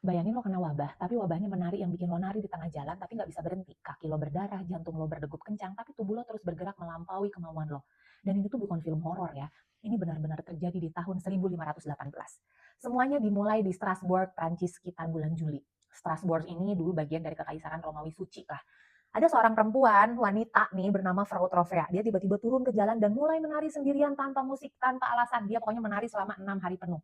Bayangin lo kena wabah, tapi wabahnya menari yang bikin lo nari di tengah jalan tapi nggak bisa berhenti. Kaki lo berdarah, jantung lo berdegup kencang, tapi tubuh lo terus bergerak melampaui kemauan lo. Dan ini tuh bukan film horor ya. Ini benar-benar terjadi di tahun 1518. Semuanya dimulai di Strasbourg, Prancis sekitar bulan Juli. Strasbourg ini dulu bagian dari Kekaisaran Romawi Suci lah. Ada seorang perempuan, wanita nih bernama Frau Trovea. Dia tiba-tiba turun ke jalan dan mulai menari sendirian tanpa musik, tanpa alasan. Dia pokoknya menari selama 6 hari penuh.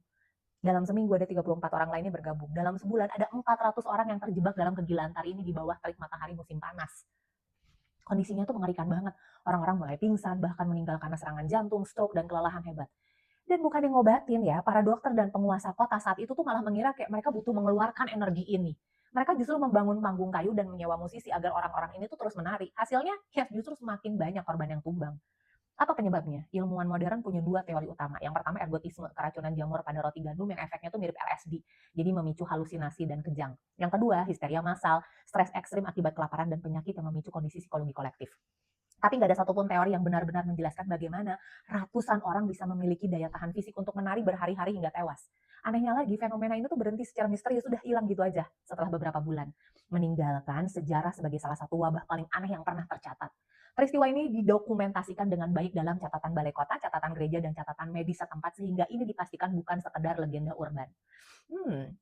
Dalam seminggu ada 34 orang lainnya bergabung. Dalam sebulan ada 400 orang yang terjebak dalam kegilaan tari ini di bawah terik matahari musim panas. Kondisinya tuh mengerikan banget. Orang-orang mulai pingsan, bahkan meninggal karena serangan jantung, stroke, dan kelelahan hebat. Dan bukan yang ngobatin ya, para dokter dan penguasa kota saat itu tuh malah mengira kayak mereka butuh mengeluarkan energi ini. Mereka justru membangun panggung kayu dan menyewa musisi agar orang-orang ini tuh terus menari. Hasilnya ya justru semakin banyak korban yang tumbang. Apa penyebabnya? Ilmuwan modern punya dua teori utama. Yang pertama ergotisme, keracunan jamur pada roti gandum yang efeknya tuh mirip LSD, jadi memicu halusinasi dan kejang. Yang kedua, histeria massal, stres ekstrim akibat kelaparan dan penyakit yang memicu kondisi psikologi kolektif. Tapi nggak ada satupun teori yang benar-benar menjelaskan bagaimana ratusan orang bisa memiliki daya tahan fisik untuk menari berhari-hari hingga tewas. Anehnya lagi, fenomena ini tuh berhenti secara misterius, sudah hilang gitu aja setelah beberapa bulan. Meninggalkan sejarah sebagai salah satu wabah paling aneh yang pernah tercatat. Peristiwa ini didokumentasikan dengan baik dalam catatan balai kota, catatan gereja, dan catatan medis setempat sehingga ini dipastikan bukan sekedar legenda urban.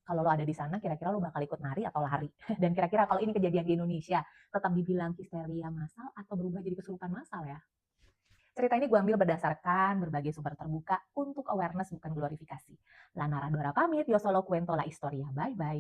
Kalau lo ada di sana kira-kira lo bakal ikut nari atau lari? Dan kira-kira kalau ini kejadian di Indonesia, tetap dibilang histeria massal atau berubah jadi kesurupan massal ya? Cerita ini gue ambil berdasarkan berbagai sumber terbuka untuk awareness bukan glorifikasi. Lana Radora pamit, yo solo cuento la historia. Bye-bye.